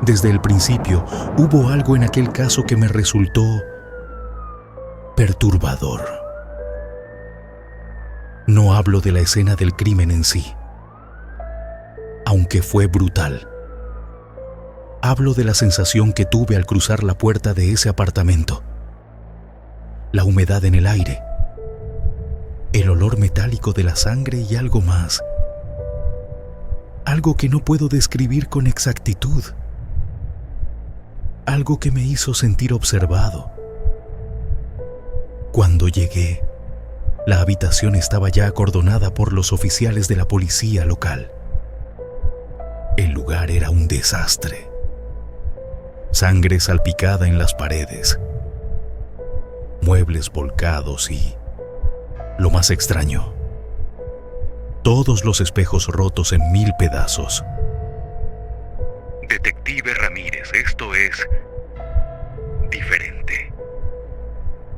Desde el principio hubo algo en aquel caso que me resultó perturbador. No hablo de la escena del crimen en sí, aunque fue brutal. Hablo de la sensación que tuve al cruzar la puerta de ese apartamento. La humedad en el aire, el olor metálico de la sangre y algo más. Algo que no puedo describir con exactitud. Algo que me hizo sentir observado. Cuando llegué, la habitación estaba ya acordonada por los oficiales de la policía local. El lugar era un desastre. Sangre salpicada en las paredes, muebles volcados y, lo más extraño, todos los espejos rotos en 1000 pedazos. Detective Ramírez, esto es diferente,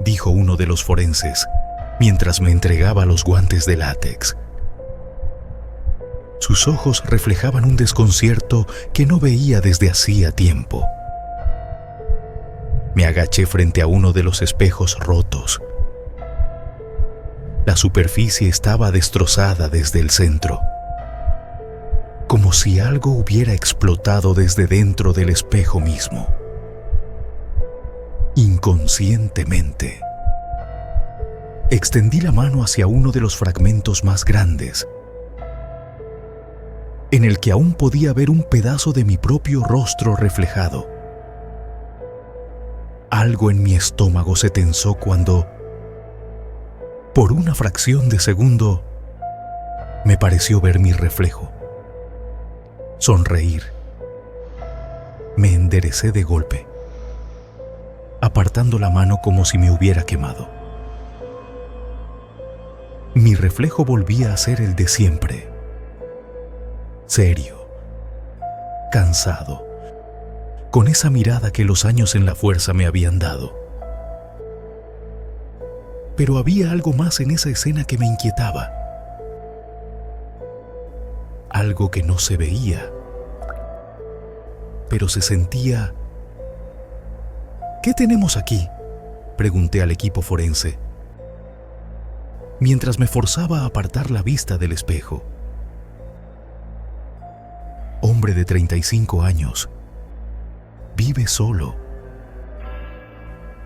dijo uno de los forenses mientras me entregaba los guantes de látex. Sus ojos reflejaban un desconcierto que no veía desde hacía tiempo. Me agaché frente a uno de los espejos rotos. La superficie estaba destrozada desde el centro, como si algo hubiera explotado desde dentro del espejo mismo. Inconscientemente, extendí la mano hacia uno de los fragmentos más grandes, en el que aún podía ver un pedazo de mi propio rostro reflejado. Algo en mi estómago se tensó cuando, por una fracción de segundo, me pareció ver mi reflejo. Sonreír. Me enderecé de golpe, apartando la mano como si me hubiera quemado. Mi reflejo volvía a ser el de siempre. Serio, cansado, con esa mirada que los años en la fuerza me habían dado. Pero había algo más en esa escena que me inquietaba. Algo que no se veía, pero se sentía. ¿Qué tenemos aquí?, pregunté al equipo forense, mientras me forzaba a apartar la vista del espejo. Hombre de 35 años. Vive solo.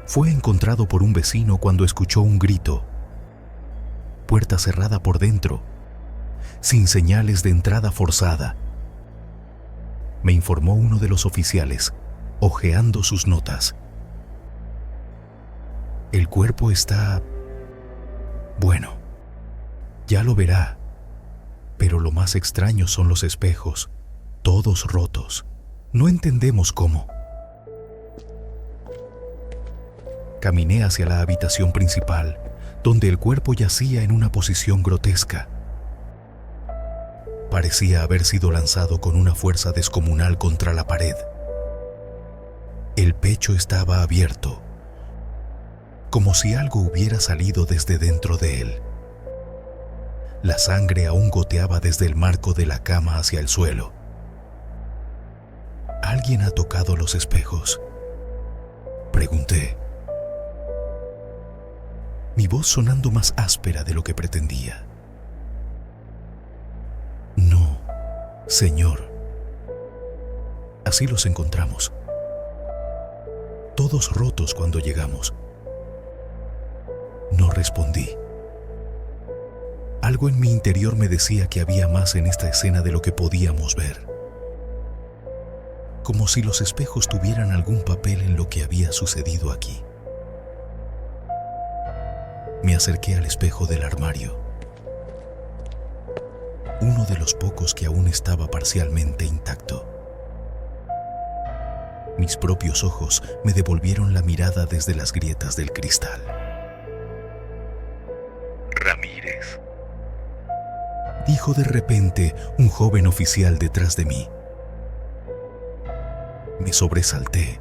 Fue encontrado por un vecino cuando escuchó un grito. Puerta cerrada por dentro, sin señales de entrada forzada. Me informó uno de los oficiales, hojeando sus notas. El cuerpo está... bueno, ya lo verá. Pero lo más extraño son los espejos, todos rotos. No entendemos cómo. Caminé hacia la habitación principal, donde el cuerpo yacía en una posición grotesca. Parecía haber sido lanzado con una fuerza descomunal contra la pared. El pecho estaba abierto, como si algo hubiera salido desde dentro de él. La sangre aún goteaba desde el marco de la cama hacia el suelo. ¿Alguien ha tocado los espejos?, pregunté, mi voz sonando más áspera de lo que pretendía. No, señor. Así los encontramos. Todos rotos cuando llegamos. No respondí. Algo en mi interior me decía que había más en esta escena de lo que podíamos ver. Como si los espejos tuvieran algún papel en lo que había sucedido aquí. Me acerqué al espejo del armario, uno de los pocos que aún estaba parcialmente intacto. Mis propios ojos me devolvieron la mirada desde las grietas del cristal. Ramírez, dijo de repente un joven oficial detrás de mí. Me sobresalté,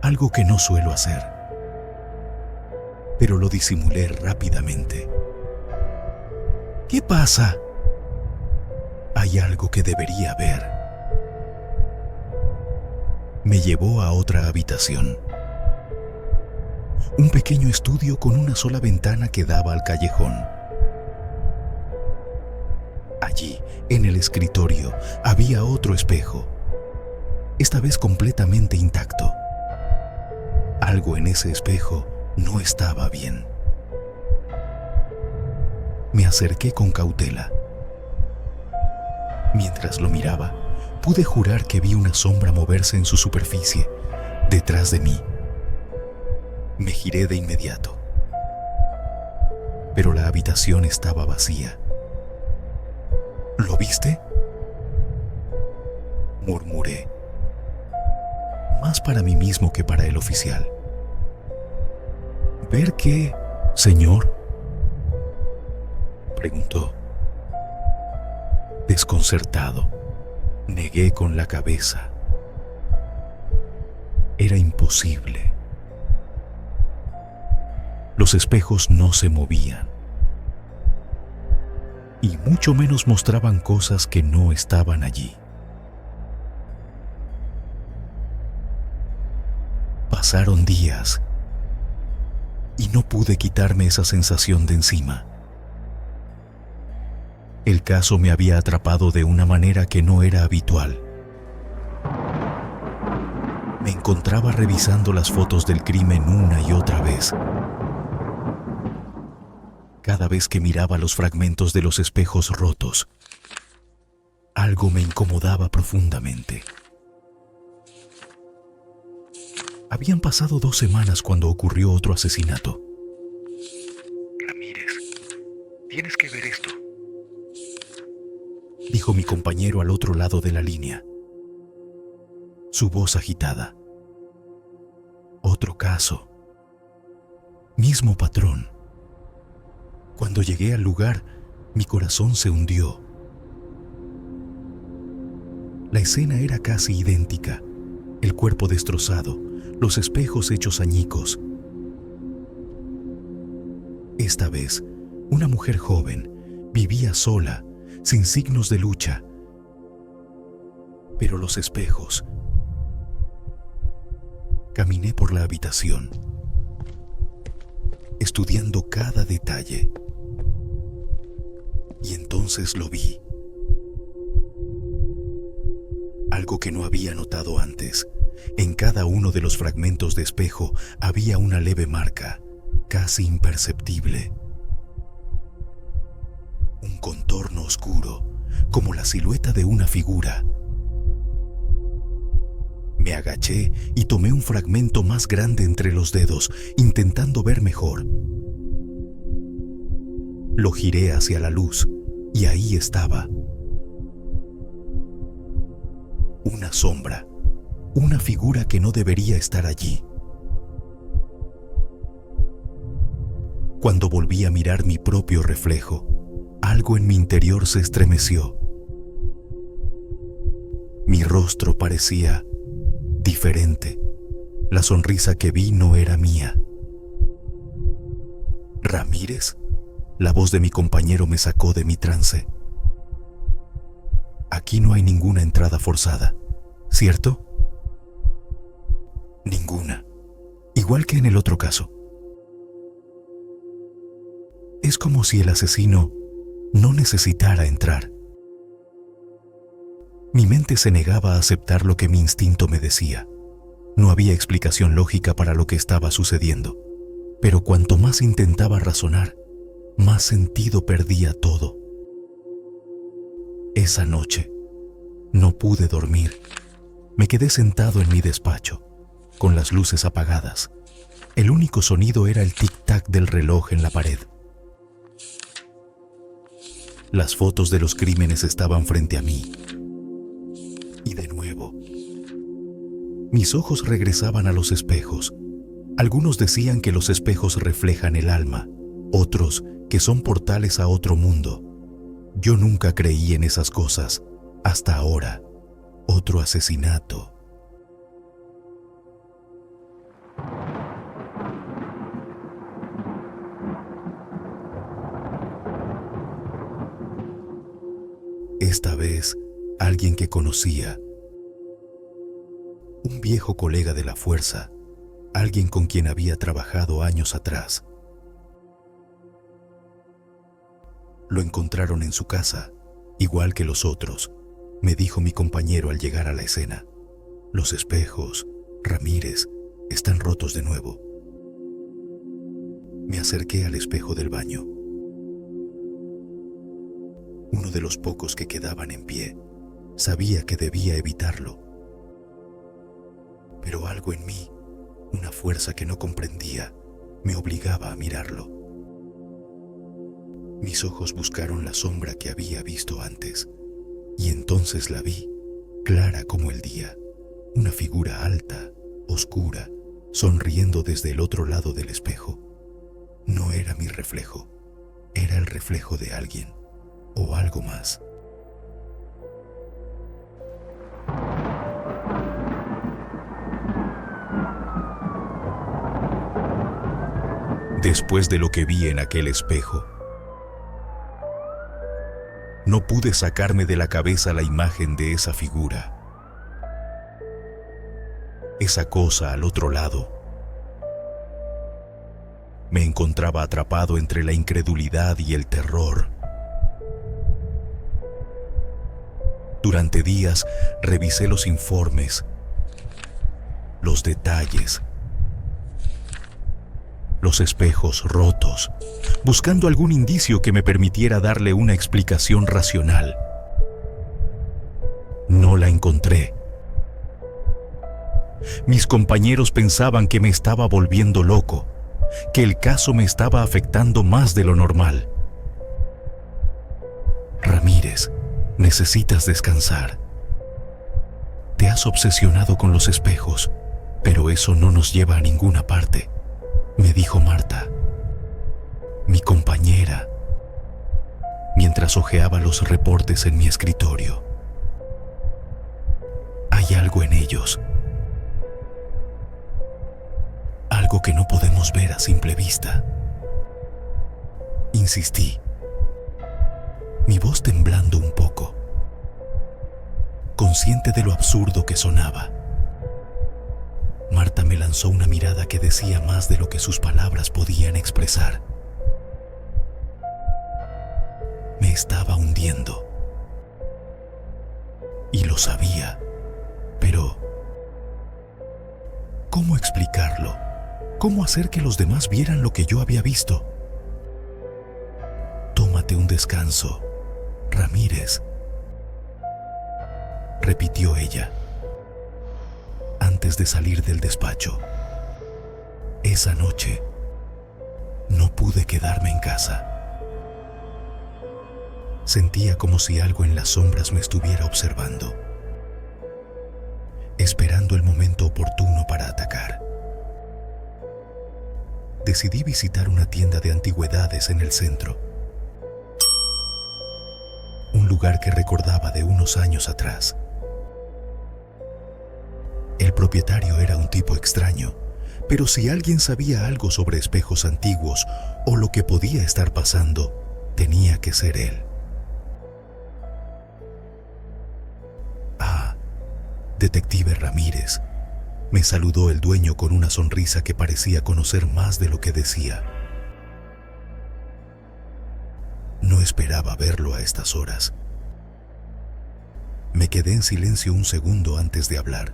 algo que no suelo hacer, pero lo disimulé rápidamente. ¿Qué pasa? Hay algo que debería ver. Me llevó a otra habitación. Un pequeño estudio con una sola ventana que daba al callejón. Allí, en el escritorio, había otro espejo, esta vez completamente intacto. Algo en ese espejo no estaba bien. Me acerqué con cautela. Mientras lo miraba, pude jurar que vi una sombra moverse en su superficie, detrás de mí. Me giré de inmediato, pero la habitación estaba vacía. ¿Lo viste?, murmuré, más para mí mismo que para el oficial. ¿Ver qué, señor?, preguntó. Desconcertado, negué con la cabeza. Era imposible. Los espejos no se movían, y mucho menos mostraban cosas que no estaban allí. Pasaron días y no pude quitarme esa sensación de encima. El caso me había atrapado de una manera que no era habitual. Me encontraba revisando las fotos del crimen una y otra vez. Cada vez que miraba los fragmentos de los espejos rotos, algo me incomodaba profundamente. Habían pasado 2 semanas cuando ocurrió otro asesinato. Ramírez, tienes que ver esto. Dijo mi compañero al otro lado de la línea, su voz agitada. Otro caso. Mismo patrón. Cuando llegué al lugar, mi corazón se hundió. La escena era casi idéntica: el cuerpo destrozado, los espejos hechos añicos. Esta vez, una mujer joven vivía sola, sin signos de lucha. Pero los espejos. Caminé por la habitación, estudiando cada detalle. Y entonces lo vi. Algo que no había notado antes. En cada uno de los fragmentos de espejo había una leve marca, casi imperceptible. Un contorno oscuro, como la silueta de una figura. Me agaché y tomé un fragmento más grande entre los dedos, intentando ver mejor. Lo giré hacia la luz y ahí estaba. Una sombra, una figura que no debería estar allí. Cuando volví a mirar mi propio reflejo, algo en mi interior se estremeció. Mi rostro parecía diferente. La sonrisa que vi no era mía. ¿Ramírez? La voz de mi compañero me sacó de mi trance. Aquí no hay ninguna entrada forzada, ¿cierto? Ninguna. Igual que en el otro caso. Es como si el asesino no necesitara entrar. Mi mente se negaba a aceptar lo que mi instinto me decía. No había explicación lógica para lo que estaba sucediendo, pero cuanto más intentaba razonar, más sentido perdía todo. Esa noche no pude dormir. Me quedé sentado en mi despacho, con las luces apagadas. El único sonido era el tic-tac del reloj en la pared. Las fotos de los crímenes estaban frente a mí. Y de nuevo, mis ojos regresaban a los espejos. Algunos decían que los espejos reflejan el alma, otros que son portales a otro mundo. Yo nunca creí en esas cosas, hasta ahora. Otro asesinato. Esta vez, alguien que conocía. Un viejo colega de la fuerza, alguien con quien había trabajado años atrás. Lo encontraron en su casa, igual que los otros, me dijo mi compañero al llegar a la escena. Los espejos, Ramírez, están rotos de nuevo. Me acerqué al espejo del baño. Uno de los pocos que quedaban en pie. Sabía que debía evitarlo. Pero algo en mí, una fuerza que no comprendía, me obligaba a mirarlo. Mis ojos buscaron la sombra que había visto antes, y entonces la vi, clara como el día, una figura alta, oscura, sonriendo desde el otro lado del espejo. No era mi reflejo, era el reflejo de alguien, o algo más. Después de lo que vi en aquel espejo, no pude sacarme de la cabeza la imagen de esa figura. Esa cosa al otro lado. Me encontraba atrapado entre la incredulidad y el terror. Durante días revisé los informes, los detalles, los espejos rotos, buscando algún indicio que me permitiera darle una explicación racional. No la encontré. Mis compañeros pensaban que me estaba volviendo loco, que el caso me estaba afectando más de lo normal. Ramírez, necesitas descansar. Te has obsesionado con los espejos, pero eso no nos lleva a ninguna parte, me dijo Marta, mi compañera, mientras hojeaba los reportes en mi escritorio. Hay algo en ellos, algo que no podemos ver a simple vista. Insistí, mi voz temblando un poco, consciente de lo absurdo que sonaba. Marta me lanzó una mirada que decía más de lo que sus palabras podían expresar. Me estaba hundiendo. Y lo sabía, pero ¿cómo explicarlo? ¿Cómo hacer que los demás vieran lo que yo había visto? Tómate un descanso, Ramírez, repitió ella, antes de salir del despacho. Esa noche, no pude quedarme en casa. Sentía como si algo en las sombras me estuviera observando, esperando el momento oportuno para atacar. Decidí visitar una tienda de antigüedades en el centro, un lugar que recordaba de unos años atrás. El propietario era un tipo extraño, pero si alguien sabía algo sobre espejos antiguos o lo que podía estar pasando, tenía que ser él. Ah, detective Ramírez, me saludó el dueño con una sonrisa que parecía conocer más de lo que decía. No esperaba verlo a estas horas. Me quedé en silencio un segundo antes de hablar.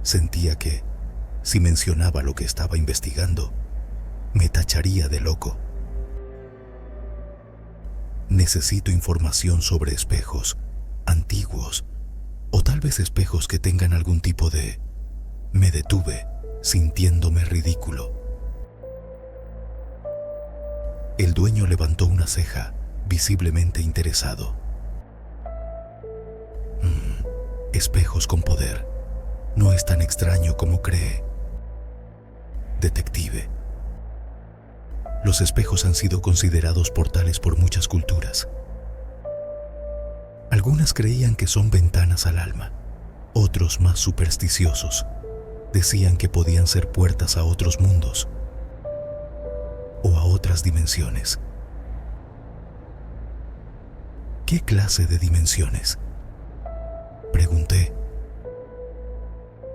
Sentía que, si mencionaba lo que estaba investigando, me tacharía de loco. Necesito información sobre espejos antiguos, o tal vez espejos que tengan algún tipo de... Me detuve, sintiéndome ridículo. El dueño levantó una ceja, visiblemente interesado. Espejos con poder. No es tan extraño como cree. Detective. Los espejos han sido considerados portales por muchas culturas. Algunas creían que son ventanas al alma. Otros, más supersticiosos, decían que podían ser puertas a otros mundos o a otras dimensiones. ¿Qué clase de dimensiones?, pregunté,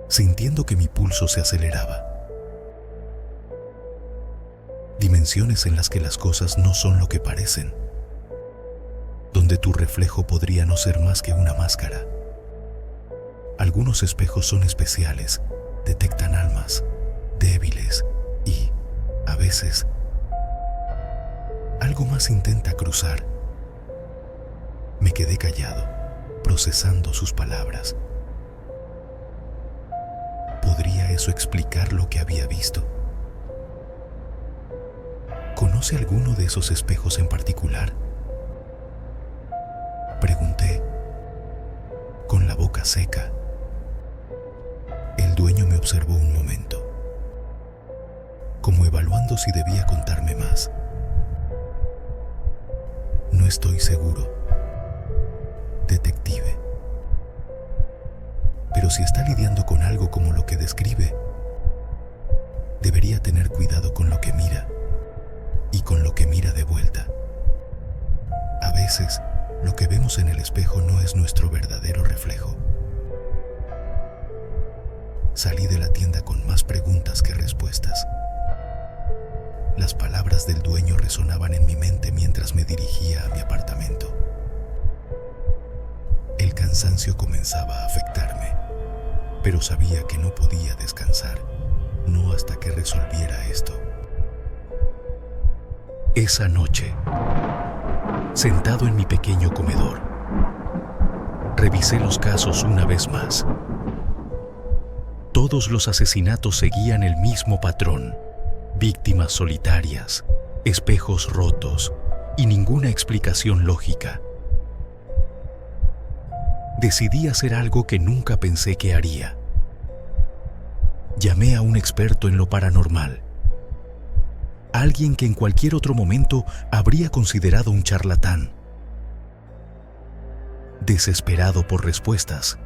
sintiendo que mi pulso se aceleraba. Dimensiones en las que las cosas no son lo que parecen, donde tu reflejo podría no ser más que una máscara. Algunos espejos son especiales, detectan almas débiles y, a veces, algo más intenta cruzar. Me quedé callado, procesando sus palabras. ¿Podría eso explicar lo que había visto? ¿Conoce alguno de esos espejos en particular? Pregunté, con la boca seca. El dueño me observó un momento, como evaluando si debía contarme más. No estoy seguro, detective. Pero si está lidiando con algo como lo que describe, debería tener cuidado con lo que mira y con lo que mira de vuelta. A veces, lo que vemos en el espejo no es nuestro verdadero reflejo. Salí de la tienda con más preguntas que respuestas. Las palabras del dueño resonaban en mi mente mientras me dirigía a mi apartamento. El cansancio comenzaba a afectarme, pero sabía que no podía descansar, no hasta que resolviera esto. Esa noche, sentado en mi pequeño comedor, revisé los casos una vez más. Todos los asesinatos seguían el mismo patrón: víctimas solitarias, espejos rotos y ninguna explicación lógica. Decidí hacer algo que nunca pensé que haría. Llamé a un experto en lo paranormal, alguien que en cualquier otro momento habría considerado un charlatán. Desesperado por respuestas,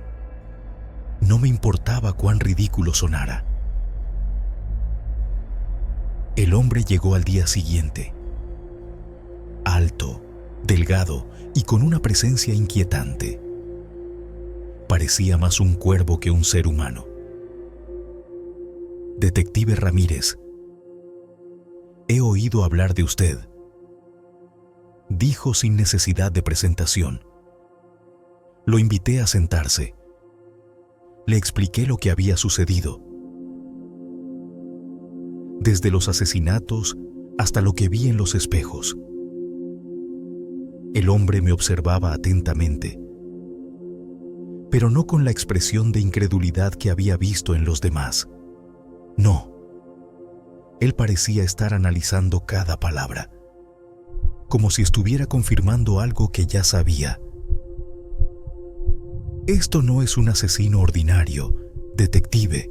no me importaba cuán ridículo sonara. El hombre llegó al día siguiente, alto, delgado y con una presencia inquietante. Parecía más un cuervo que un ser humano. Detective Ramírez, he oído hablar de usted, dijo sin necesidad de presentación. Lo invité a sentarse. Le expliqué lo que había sucedido, desde los asesinatos hasta lo que vi en los espejos. El hombre me observaba atentamente, pero no con la expresión de incredulidad que había visto en los demás. No. Él parecía estar analizando cada palabra, como si estuviera confirmando algo que ya sabía. Esto no es un asesino ordinario, detective,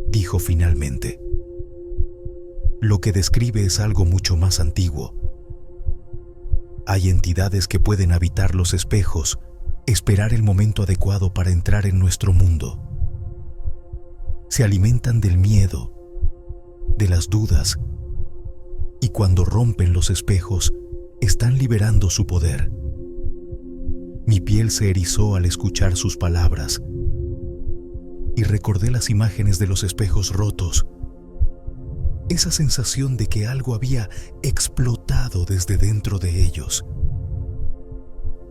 dijo finalmente. Lo que describe es algo mucho más antiguo. Hay entidades que pueden habitar los espejos, esperar el momento adecuado para entrar en nuestro mundo. Se alimentan del miedo, de las dudas, y cuando rompen los espejos, están liberando su poder. Mi piel se erizó al escuchar sus palabras y recordé las imágenes de los espejos rotos, esa sensación de que algo había explotado desde dentro de ellos.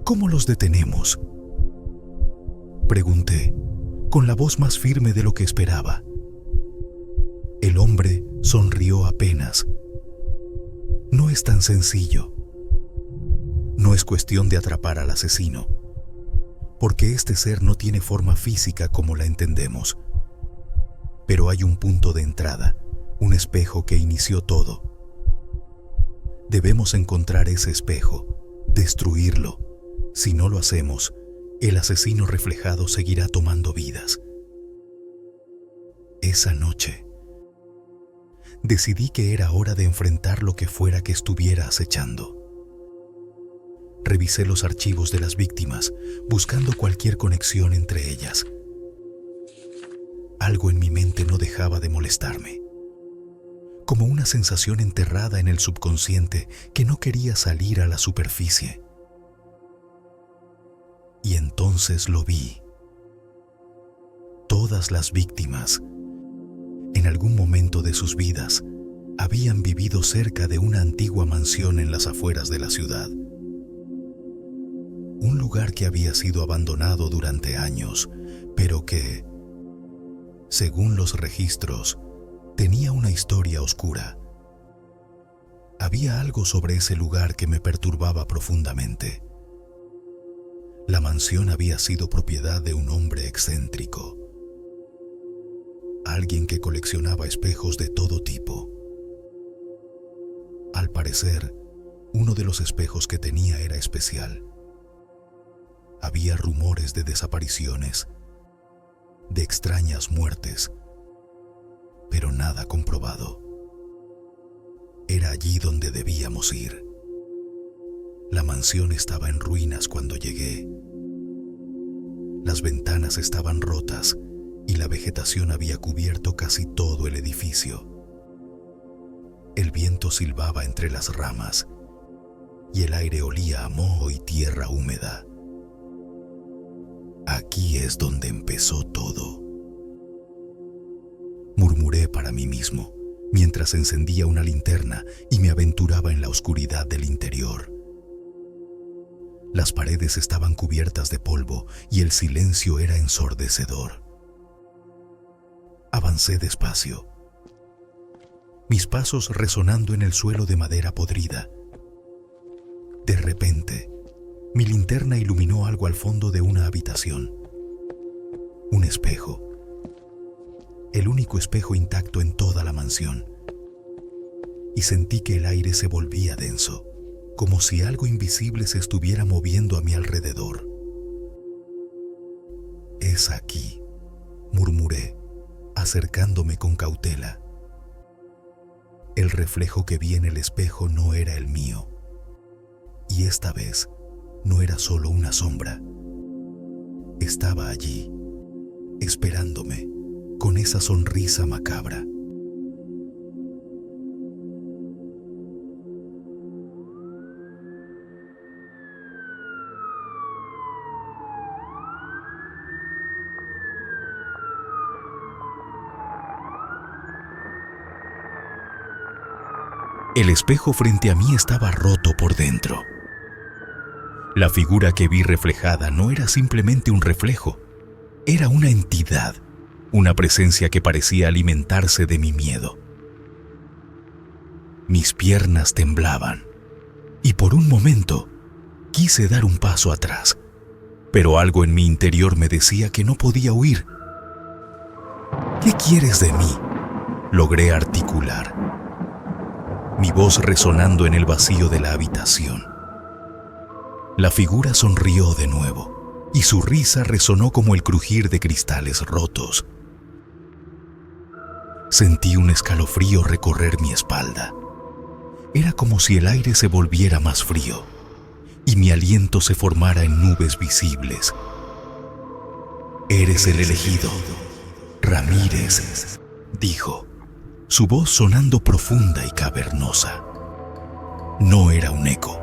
¿Cómo los detenemos?, pregunté, con la voz más firme de lo que esperaba. El hombre sonrió apenas. No es tan sencillo. No es cuestión de atrapar al asesino, porque este ser no tiene forma física como la entendemos. Pero hay un punto de entrada, un espejo que inició todo. Debemos encontrar ese espejo, destruirlo. Si no lo hacemos, el asesino reflejado seguirá tomando vidas. Esa noche, decidí que era hora de enfrentar lo que fuera que estuviera acechando. Revisé los archivos de las víctimas, buscando cualquier conexión entre ellas. Algo en mi mente no dejaba de molestarme, como una sensación enterrada en el subconsciente que no quería salir a la superficie. Y entonces lo vi. Todas las víctimas, en algún momento de sus vidas, habían vivido cerca de una antigua mansión en las afueras de la ciudad. Un lugar que había sido abandonado durante años, pero que, según los registros, tenía una historia oscura. Había algo sobre ese lugar que me perturbaba profundamente. La mansión había sido propiedad de un hombre excéntrico, alguien que coleccionaba espejos de todo tipo. Al parecer, uno de los espejos que tenía era especial. Había rumores de desapariciones, de extrañas muertes, pero nada comprobado. Era allí donde debíamos ir. La mansión estaba en ruinas cuando llegué. Las ventanas estaban rotas y la vegetación había cubierto casi todo el edificio. El viento silbaba entre las ramas y el aire olía a moho y tierra húmeda. Aquí es donde empezó todo, murmuré para mí mismo mientras encendía una linterna y me aventuraba en la oscuridad del interior. Las paredes estaban cubiertas de polvo y el silencio era ensordecedor. Avancé despacio, mis pasos resonando en el suelo de madera podrida. De repente, mi linterna iluminó algo al fondo de una habitación. Un espejo. El único espejo intacto en toda la mansión. Y sentí que el aire se volvía denso, como si algo invisible se estuviera moviendo a mi alrededor. «Es aquí», murmuré, acercándome con cautela. El reflejo que vi en el espejo no era el mío. Y esta vez no era solo una sombra. Estaba allí, esperándome, con esa sonrisa macabra. El espejo frente a mí estaba roto por dentro. La figura que vi reflejada no era simplemente un reflejo, era una entidad, una presencia que parecía alimentarse de mi miedo. Mis piernas temblaban y por un momento quise dar un paso atrás, pero algo en mi interior me decía que no podía huir. «¿Qué quieres de mí?», logré articular, mi voz resonando en el vacío de la habitación. La figura sonrió de nuevo, y su risa resonó como el crujir de cristales rotos. Sentí un escalofrío recorrer mi espalda. Era como si el aire se volviera más frío, y mi aliento se formara en nubes visibles. «Eres el elegido, Ramírez», dijo, su voz sonando profunda y cavernosa. No era un eco.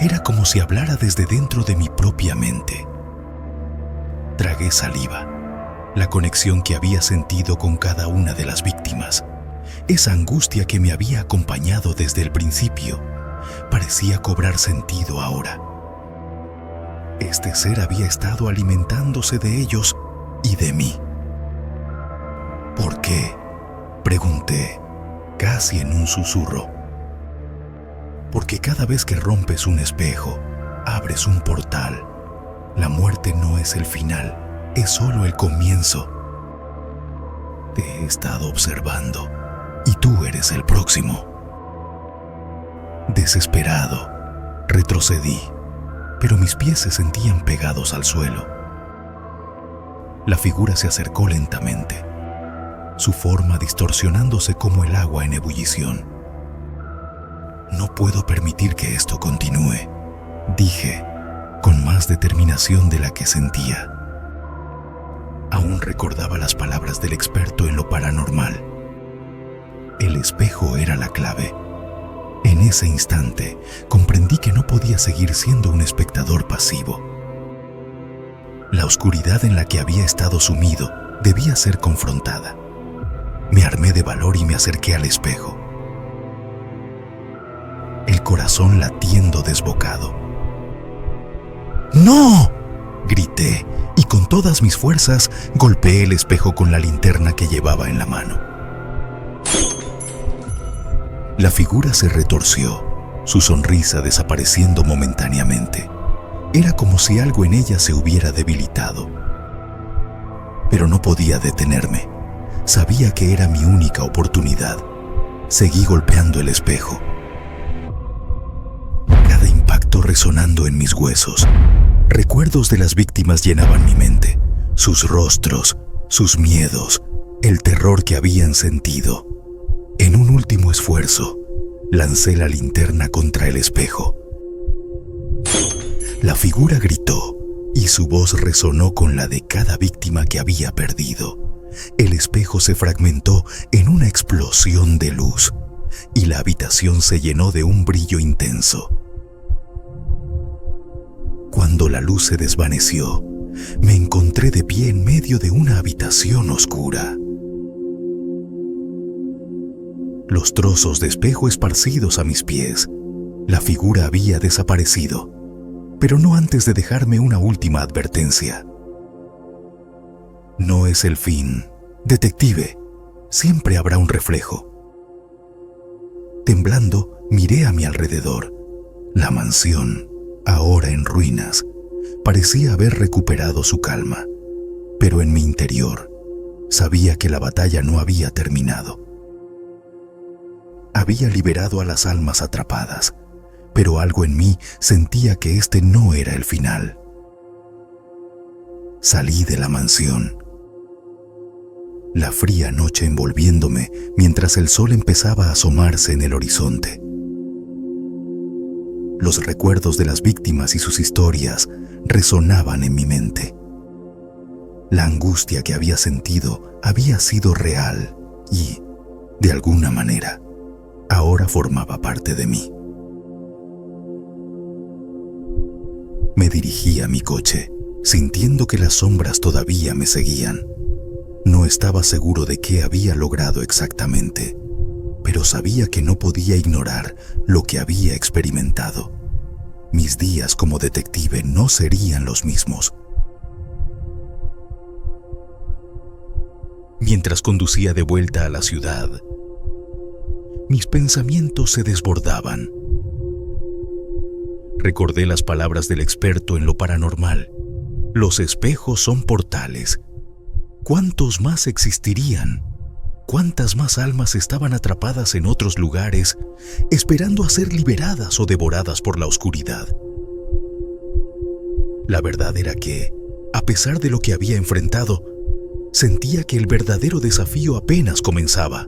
Era como si hablara desde dentro de mi propia mente. Tragué saliva, la conexión que había sentido con cada una de las víctimas. Esa angustia que me había acompañado desde el principio parecía cobrar sentido ahora. Este ser había estado alimentándose de ellos y de mí. ¿Por qué?, pregunté, casi en un susurro. Porque cada vez que rompes un espejo, abres un portal. La muerte no es el final, es solo el comienzo. Te he estado observando y tú eres el próximo. Desesperado, retrocedí, pero mis pies se sentían pegados al suelo. La figura se acercó lentamente, su forma distorsionándose como el agua en ebullición. «No puedo permitir que esto continúe», dije, con más determinación de la que sentía. Aún recordaba las palabras del experto en lo paranormal. El espejo era la clave. En ese instante, comprendí que no podía seguir siendo un espectador pasivo. La oscuridad en la que había estado sumido debía ser confrontada. Me armé de valor y me acerqué al espejo, el corazón latiendo desbocado. ¡No!, grité y con todas mis fuerzas golpeé el espejo con la linterna que llevaba en la mano. La figura se retorció, su sonrisa desapareciendo momentáneamente. Era como si algo en ella se hubiera debilitado. Pero no podía detenerme. Sabía que era mi única oportunidad. Seguí golpeando el espejo, cada impacto resonando en mis huesos. Recuerdos de las víctimas llenaban mi mente, sus rostros, sus miedos, el terror que habían sentido. En un último esfuerzo, lancé la linterna contra el espejo. La figura gritó y su voz resonó con la de cada víctima que había perdido. El espejo se fragmentó en una explosión de luz y la habitación se llenó de un brillo intenso. Cuando la luz se desvaneció, me encontré de pie en medio de una habitación oscura. Los trozos de espejo esparcidos a mis pies. La figura había desaparecido, pero no antes de dejarme una última advertencia. No es el fin, detective. Siempre habrá un reflejo. Temblando, miré a mi alrededor. La mansión, ahora en ruinas, parecía haber recuperado su calma, pero en mi interior sabía que la batalla no había terminado. Había liberado a las almas atrapadas, pero algo en mí sentía que este no era el final. Salí de la mansión, la fría noche envolviéndome mientras el sol empezaba a asomarse en el horizonte. Los recuerdos de las víctimas y sus historias resonaban en mi mente. La angustia que había sentido había sido real y, de alguna manera, ahora formaba parte de mí. Me dirigí a mi coche, sintiendo que las sombras todavía me seguían. No estaba seguro de qué había logrado exactamente, pero sabía que no podía ignorar lo que había experimentado. Mis días como detective no serían los mismos. Mientras conducía de vuelta a la ciudad, mis pensamientos se desbordaban. Recordé las palabras del experto en lo paranormal. Los espejos son portales. ¿Cuántos más existirían? ¿Cuántas más almas estaban atrapadas en otros lugares, esperando a ser liberadas o devoradas por la oscuridad? La verdad era que, a pesar de lo que había enfrentado, sentía que el verdadero desafío apenas comenzaba.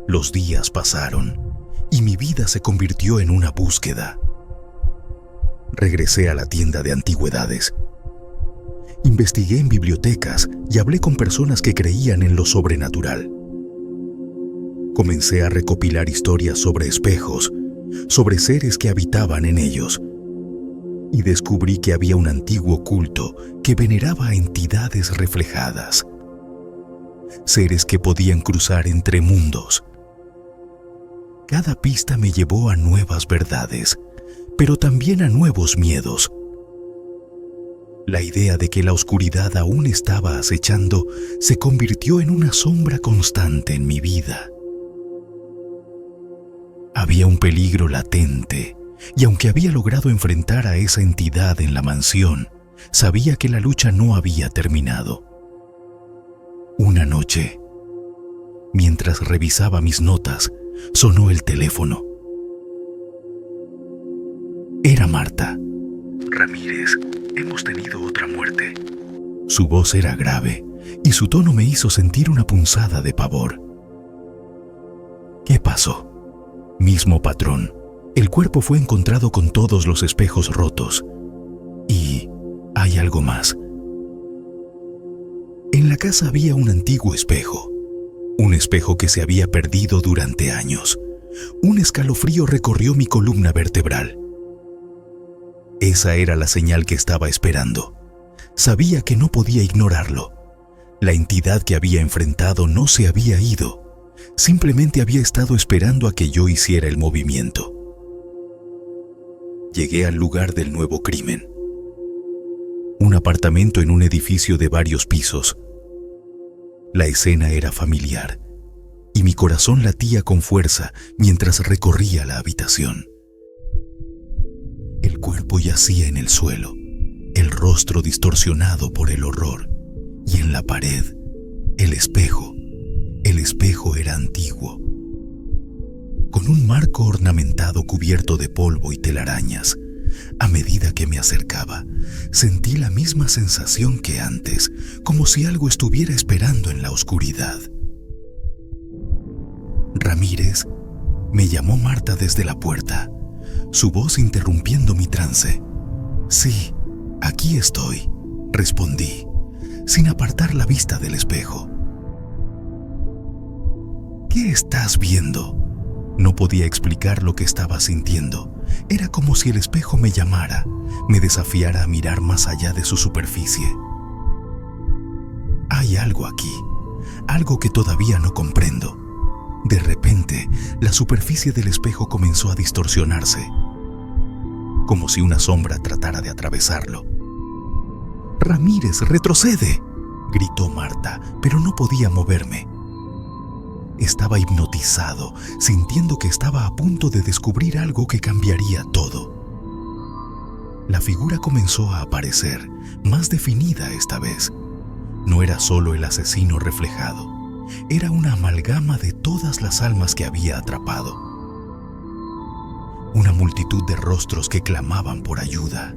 Los días pasaron y mi vida se convirtió en una búsqueda. Regresé a la tienda de antigüedades. Investigué en bibliotecas y hablé con personas que creían en lo sobrenatural. Comencé a recopilar historias sobre espejos, sobre seres que habitaban en ellos, y descubrí que había un antiguo culto que veneraba a entidades reflejadas, seres que podían cruzar entre mundos. Cada pista me llevó a nuevas verdades, pero también a nuevos miedos. La idea de que la oscuridad aún estaba acechando se convirtió en una sombra constante en mi vida. Había un peligro latente, y aunque había logrado enfrentar a esa entidad en la mansión, sabía que la lucha no había terminado. Una noche, mientras revisaba mis notas, sonó el teléfono. Era Marta. Ramírez, hemos tenido otra muerte. Su voz era grave y su tono me hizo sentir una punzada de pavor. ¿Qué pasó? Mismo patrón. El cuerpo fue encontrado con todos los espejos rotos. Y hay algo más. En la casa había un antiguo espejo. Un espejo que se había perdido durante años. Un escalofrío recorrió mi columna vertebral. Esa era la señal que estaba esperando. Sabía que no podía ignorarlo. La entidad que había enfrentado no se había ido, simplemente había estado esperando a que yo hiciera el movimiento. Llegué al lugar del nuevo crimen. Un apartamento en un edificio de varios pisos. La escena era familiar y mi corazón latía con fuerza mientras recorría la habitación. El cuerpo yacía en el suelo, el rostro distorsionado por el horror, y en la pared, el espejo. El espejo era antiguo, con un marco ornamentado cubierto de polvo y telarañas. A medida que me acercaba, sentí la misma sensación que antes, como si algo estuviera esperando en la oscuridad. Ramírez, me llamó Marta desde la puerta, su voz interrumpiendo mi trance. Sí, aquí estoy, respondí, sin apartar la vista del espejo. ¿Qué estás viendo? No podía explicar lo que estaba sintiendo. Era como si el espejo me llamara, me desafiara a mirar más allá de su superficie. Hay algo aquí, algo que todavía no comprendo. De repente, la superficie del espejo comenzó a distorsionarse, como si una sombra tratara de atravesarlo. «Ramírez, retrocede», gritó Marta, pero no podía moverme. Estaba hipnotizado, sintiendo que estaba a punto de descubrir algo que cambiaría todo. La figura comenzó a aparecer, más definida esta vez. No era solo el asesino reflejado, era una amalgama de todas las almas que había atrapado. Una multitud de rostros que clamaban por ayuda.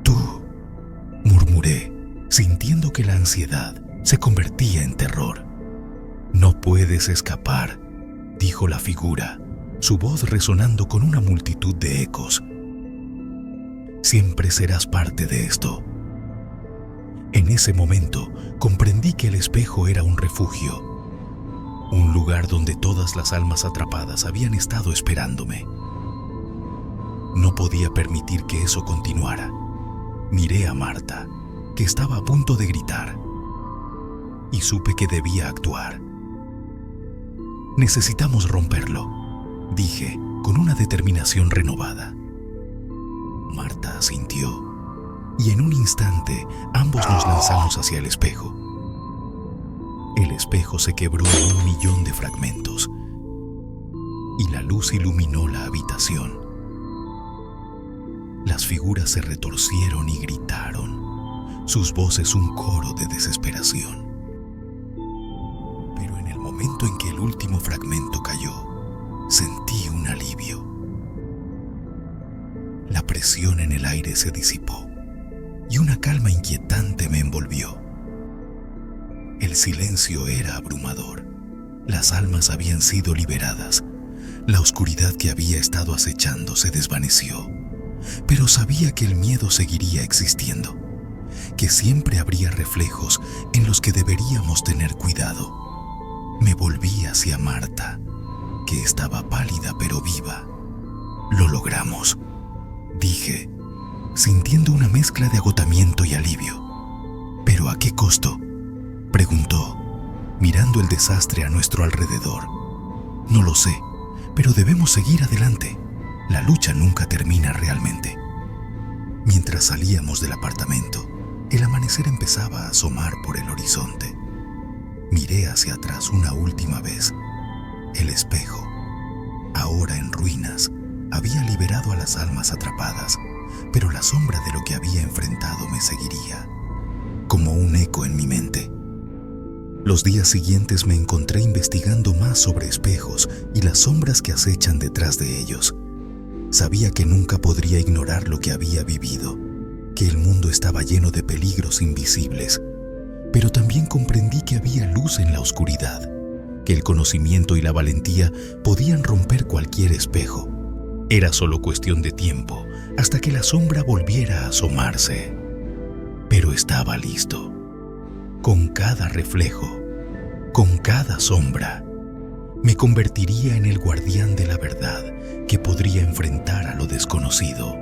«Tú», murmuré, sintiendo que la ansiedad se convertía en terror. «No puedes escapar», dijo la figura, su voz resonando con una multitud de ecos. «Siempre serás parte de esto». En ese momento comprendí que el espejo era un refugio, un lugar donde todas las almas atrapadas habían estado esperándome. No podía permitir que eso continuara. Miré a Marta, que estaba a punto de gritar, y supe que debía actuar. «Necesitamos romperlo», dije con una determinación renovada. Marta asintió, y en un instante ambos nos lanzamos hacia el espejo. El espejo se quebró en 1.000.000 de fragmentos, y la luz iluminó la habitación. Las figuras se retorcieron y gritaron, sus voces un coro de desesperación. Pero en el momento en que el último fragmento cayó, sentí un alivio. La presión en el aire se disipó y una calma inquietante me envolvió. El silencio era abrumador. Las almas habían sido liberadas. La oscuridad que había estado acechando se desvaneció. Pero sabía que el miedo seguiría existiendo, que siempre habría reflejos en los que deberíamos tener cuidado. Me volví hacia Marta, que estaba pálida pero viva. «Lo logramos», dije, sintiendo una mezcla de agotamiento y alivio. «¿Pero a qué costo?», preguntó, mirando el desastre a nuestro alrededor. «No lo sé, pero debemos seguir adelante. La lucha nunca termina realmente». Mientras salíamos del apartamento, el amanecer empezaba a asomar por el horizonte. Miré hacia atrás una última vez. El espejo, ahora en ruinas, había liberado a las almas atrapadas, pero la sombra de lo que había enfrentado me seguiría, como un eco en mi mente. Los días siguientes me encontré investigando más sobre espejos y las sombras que acechan detrás de ellos. Sabía que nunca podría ignorar lo que había vivido, que el mundo estaba lleno de peligros invisibles, pero también comprendí que había luz en la oscuridad, que el conocimiento y la valentía podían romper cualquier espejo. Era solo cuestión de tiempo hasta que la sombra volviera a asomarse. Pero estaba listo. Con cada reflejo, con cada sombra, me convertiría en el guardián de la verdad que podría enfrentar a lo desconocido.